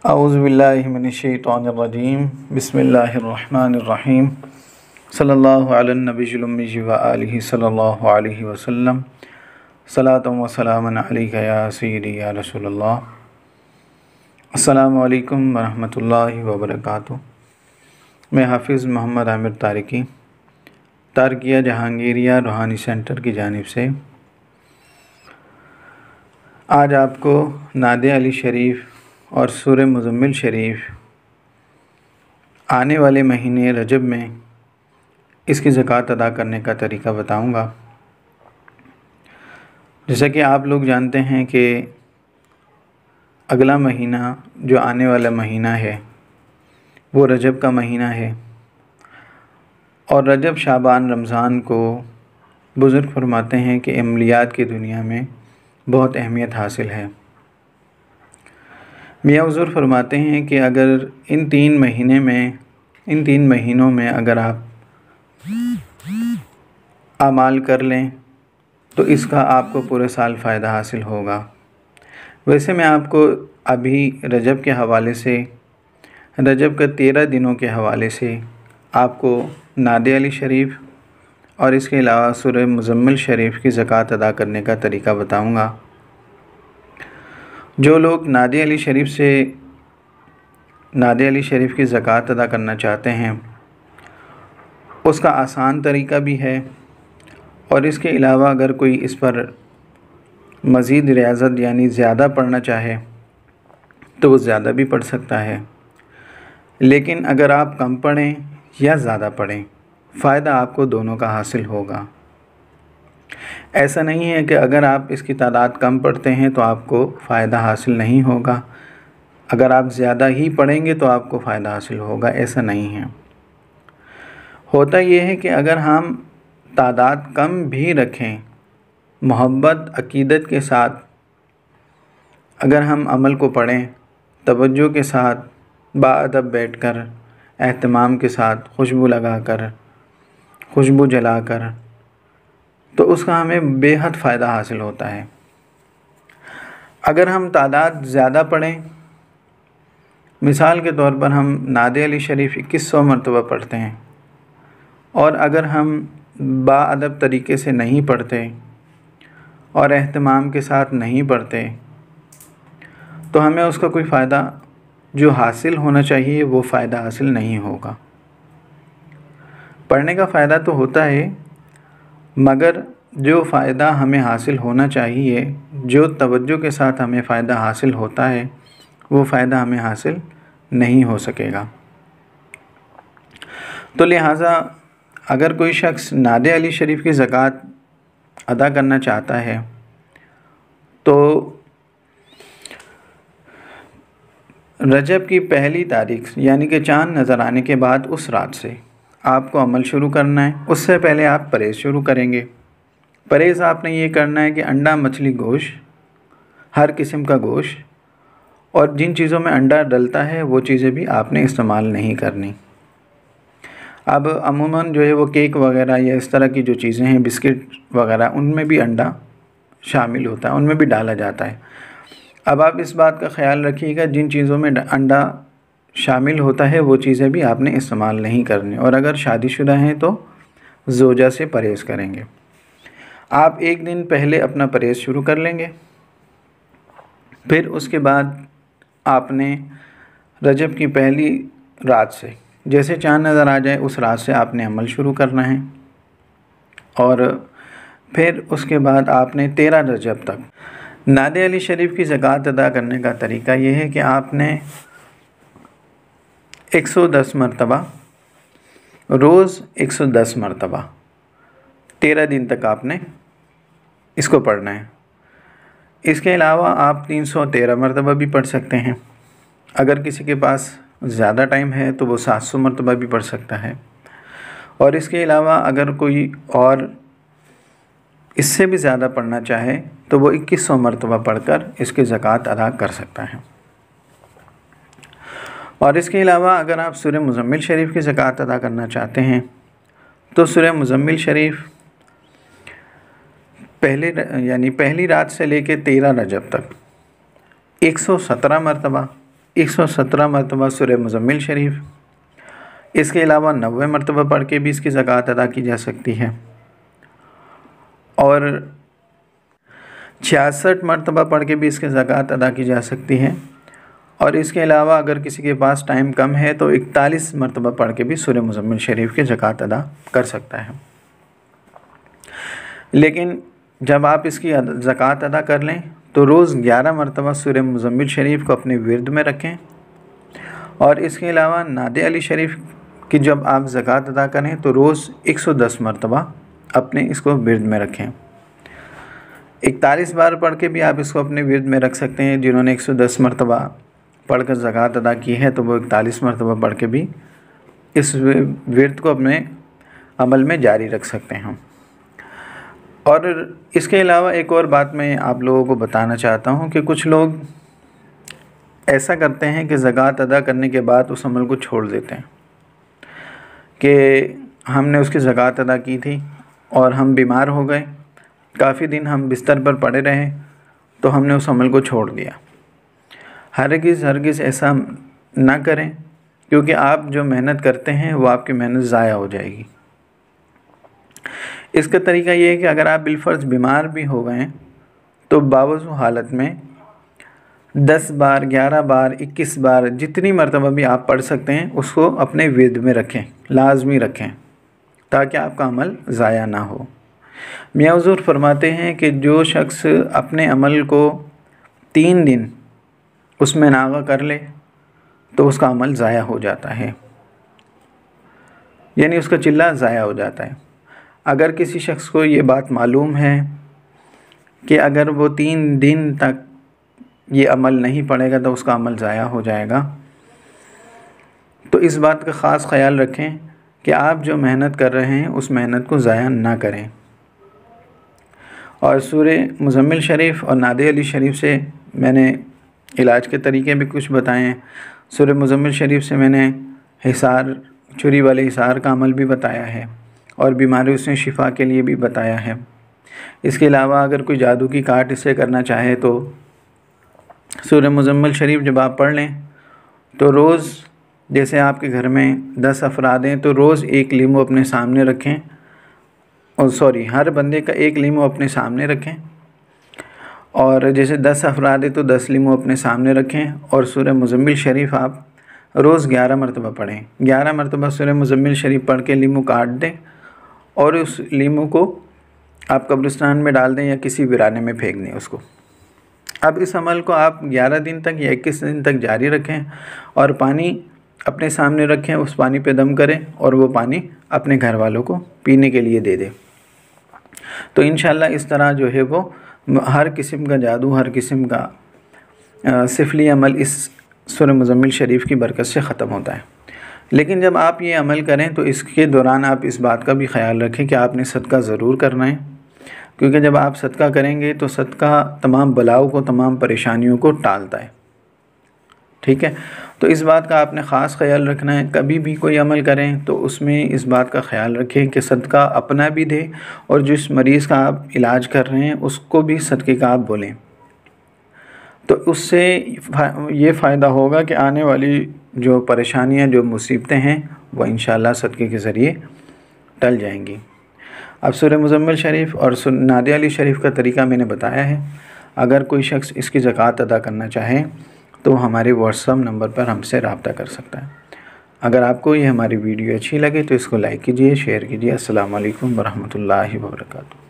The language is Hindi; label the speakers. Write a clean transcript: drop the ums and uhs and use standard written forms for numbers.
Speaker 1: औज़ुबिल्लाहिमिनश्शैतानिर्रजीम बिस्मिल्लाहिर्रहमानिर्रहीम सल्लल्लाहु अला नबिय्यिल उम्मी व आलिहि सल्लल्लाहु अलैहि वसल्लम सलातुन व सलामुन अलैका या सय्यदी या रसूलल्लाह। अस्सलामु अलैकुम व रहमतुल्लाहि व बरकातुहू। मैं हाफिज़ मोहम्मद आमिर तारिकी तारकिया जहांगीरिया रूहानी सेंटर की जानिब से आज आपको नादे अली शरीफ और सूरह मुज़म्मिल शरीफ आने वाले महीने रजब में इसकी ज़कात अदा करने का तरीका बताऊंगा। जैसा कि आप लोग जानते हैं कि अगला महीना जो आने वाला महीना है वो रजब का महीना है और रजब, शाबान, रमज़ान को बुज़ुर्ग फरमाते हैं कि अमलियात की दुनिया में बहुत अहमियत हासिल है। मियाँ हुज़ूर फरमाते हैं कि अगर इन तीन महीनों में अगर आप आमाल कर लें तो इसका आपको पूरे साल फ़ायदा हासिल होगा। वैसे मैं आपको अभी रजब के हवाले से, रजब के 13 दिनों के हवाले से आपको नादे अली शरीफ और इसके अलावा सूरह मुज़म्मिल शरीफ की ज़कात अदा करने का तरीका बताऊंगा। जो लोग नादे अली शरीफ की ज़कात अदा करना चाहते हैं उसका आसान तरीका भी है और इसके अलावा अगर कोई इस पर मज़ीद रियाज़त यानी ज़्यादा पढ़ना चाहे तो वो ज़्यादा भी पढ़ सकता है। लेकिन अगर आप कम पढ़ें या ज़्यादा पढ़ें, फ़ायदा आपको दोनों का हासिल होगा। ऐसा नहीं है कि अगर आप इसकी तादाद कम पढ़ते हैं तो आपको फ़ायदा हासिल नहीं होगा, अगर आप ज़्यादा ही पढ़ेंगे तो आपको फ़ायदा हासिल होगा, ऐसा नहीं है। होता यह है कि अगर हम तादाद कम भी रखें, मोहब्बत अक़ीदत के साथ अगर हम अमल को पढ़ें, तवज्जो के साथ, बाअदब बैठकर, एहतमाम के साथ, खुशबू लगाकर, खुशबू जलाकर, तो उसका हमें बेहद फ़ायदा हासिल होता है। अगर हम तादाद ज़्यादा पढ़ें, मिसाल के तौर पर हम नादे अली शरीफ 2100 मरतबा पढ़ते हैं और अगर हम बाअदब तरीके से नहीं पढ़ते और एहतमाम के साथ नहीं पढ़ते तो हमें उसका कोई फ़ायदा जो हासिल होना चाहिए वो फ़ायदा हासिल नहीं होगा। पढ़ने का फ़ायदा तो होता है, मगर जो फ़ायदा हमें हासिल होना चाहिए, जो तवज्जो के साथ हमें फ़ायदा हासिल होता है, वो फ़ायदा हमें हासिल नहीं हो सकेगा। तो लिहाजा अगर कोई शख्स नादे अली शरीफ की ज़कात अदा करना चाहता है तो रजब की पहली तारीख यानी कि चाँद नज़र आने के बाद उस रात से आपको अमल शुरू करना है। उससे पहले आप परहेज़ शुरू करेंगे। परहेज़ आपने ये करना है कि अंडा, मछली, गोश्त, हर किस्म का गोश्त और जिन चीज़ों में अंडा डलता है वो चीज़ें भी आपने इस्तेमाल नहीं करनी। अब अमूमन जो है वो केक वगैरह या इस तरह की जो चीज़ें हैं, बिस्किट वगैरह, उनमें भी अंडा शामिल होता है, उनमें भी डाला जाता है। अब आप इस बात का ख़याल रखिएगा, जिन चीज़ों में अंडा शामिल होता है वो चीज़ें भी आपने इस्तेमाल नहीं करनी। और अगर शादीशुदा हैं तो ज़ौजा से परहेज़ करेंगे। आप एक दिन पहले अपना परहेज़ शुरू कर लेंगे, फिर उसके बाद आपने रजब की पहली रात से, जैसे चाँद नज़र आ जाए उस रात से आपने अमल शुरू करना है। और फिर उसके बाद आपने 13 रजब तक नादे अली शरीफ की ज़कात अदा करने का तरीका ये है कि आपने 110 मरतबा, रोज़ 110 मरतबा 13 दिन तक आपने इसको पढ़ना है। इसके अलावा आप 313 मरतबा भी पढ़ सकते हैं। अगर किसी के पास ज़्यादा टाइम है तो वो 700 मरतबा भी पढ़ सकता है। और इसके अलावा अगर कोई और इससे भी ज़्यादा पढ़ना चाहे तो वो 2100 मरतबा पढ़कर इसकी ज़कात अदा कर सकता है। और इसके अलावा अगर आप सूरह मुज़म्मिल शरीफ की ज़कात अदा करना चाहते हैं तो सूरह मुज़म्मिल शरीफ पहली रात से लेकर 13 रजब तक 117 मरतबा 117 मरतबा सूरह मुज़म्मिल शरीफ, इसके अलावा 90 मरतबा पढ़ के भी इसकी ज़कात अदा की जा सकती है, और 66 मरतबा पढ़ के भी इसकी ज़कात अदा की जा सकती है। और इसके अलावा अगर किसी के पास टाइम कम है तो 41 मरतबा पढ़ के भी सूरह मुज़म्मिल शरीफ की ज़कात अदा कर सकता है। लेकिन जब आप इसकी ज़कात अदा कर लें तो रोज़ 11 मरतबा सूरह मुज़म्मिल शरीफ को अपने विर्द में रखें, और इसके अलावा नादे अली शरीफ की जब आप ज़कात अदा करें तो रोज़ 110 मरतबा अपने इसको विर्द में रखें। 41 बार पढ़ के भी आप इसको अपने विर्द में रख सकते हैं। जिन्होंने 110 मरतबा पढ़ कर ज़कात अदा की है तो वो 41 मरतबा पढ़ के भी इस विर्द को अपने अमल में जारी रख सकते हैं। और इसके अलावा एक और बात मैं आप लोगों को बताना चाहता हूँ कि कुछ लोग ऐसा करते हैं कि ज़कात अदा करने के बाद उस अमल को छोड़ देते हैं कि हमने उसकी ज़कात अदा की थी और हम बीमार हो गए, काफ़ी दिन हम बिस्तर पर पड़े रहे तो हमने उस अमल को छोड़ दिया। हरगिज़ ऐसा ना करें, क्योंकि आप जो मेहनत करते हैं वो आपकी मेहनत ज़ाया हो जाएगी। इसका तरीका ये है कि अगर आप बिलफ़र्ज़ बीमार भी हो गए तो बावजूद हालत में 10 बार, 11 बार, 21 बार जितनी मरतबा भी आप पढ़ सकते हैं उसको अपने विर्द में रखें, लाजमी रखें, ताकि आपका अमल ज़ाया ना हो। मियाँ हुज़ूर फरमाते हैं कि जो शख्स अपने अमल को 3 दिन उसमें नागा कर ले तो उसका अमल ज़ाया हो जाता है, यानी उसका चिल्ला ज़ाया हो जाता है। अगर किसी शख्स को ये बात मालूम है कि अगर वो 3 दिन तक ये अमल नहीं पढ़ेगा तो उसका अमल ज़ाया हो जाएगा, तो इस बात का ख़ास ख्याल रखें कि आप जो मेहनत कर रहे हैं उस मेहनत को ज़ाया ना करें। और सूरह मुज़म्मिल शरीफ और नादे अली शरीफ से मैंने इलाज के तरीके भी कुछ बताए हैं। सूरह मुज़म्मिल शरीफ से मैंने हिसार, छुरी वाले हिसार का अमल भी बताया है और बीमारियों से शिफा के लिए भी बताया है। इसके अलावा अगर कोई जादू की काट इससे करना चाहे तो सूरह मुज़म्मिल शरीफ जब आप पढ़ लें तो रोज़, जैसे आपके घर में 10 अफराद हैं तो रोज़ 1 लीमू अपने सामने रखें, और हर बंदे का 1 लीमू अपने सामने रखें, और जैसे 10 अफराद हैं तो 10 लीमू अपने सामने रखें, और सूरह मुज़म्मिल शरीफ आप रोज़ 11 मरतबा पढ़ें। 11 मरतबा सूरह मुज़म्मिल शरीफ पढ़ के लीमू काट दें और उस लीमू को आप कब्रिस्तान में डाल दें या किसी वीराने में फेंक दें उसको। अब इस अमल को आप 11 दिन तक या 21 दिन तक जारी रखें और पानी अपने सामने रखें, उस पानी पे दम करें और वो पानी अपने घर वालों को पीने के लिए दे दें। तो इंशाअल्लाह इस तरह जो है वो हर किस्म का जादू, हर किस्म का सिफली अमल इस सूरह मुज़म्मिल शरीफ की बरकत से ख़त्म होता है। लेकिन जब आप ये अमल करें तो इसके दौरान आप इस बात का भी ख्याल रखें कि आपने सदका ज़रूर करना है, क्योंकि जब आप सदका करेंगे तो सदका तमाम बलाओं को, तमाम परेशानियों को टालता है। ठीक है, तो इस बात का आपने ख़ास ख्याल रखना है। कभी भी कोई अमल करें तो उसमें इस बात का ख्याल रखें कि सदका अपना भी दे और जिस मरीज़ का आप इलाज कर रहे हैं उसको भी सदक़े का आप बोलें, तो उससे ये फ़ायदा होगा कि आने वाली जो परेशानियां, जो मुसीबतें हैं वो इंशाअल्लाह सदक़े के ज़रिए टल जाएंगी। अब सूरह मुज़म्मिल शरीफ और नादे अली शरीफ का तरीका मैंने बताया है। अगर कोई शख्स इसकी ज़कात अदा करना चाहे तो हमारे व्हाट्सएप नंबर पर हमसे रब्ता कर सकता है। अगर आपको ये हमारी वीडियो अच्छी लगे तो इसको लाइक कीजिए, शेयर कीजिए। अस्सलामु अलैकुम वरहमतुल्लाहि वबरकातुहू।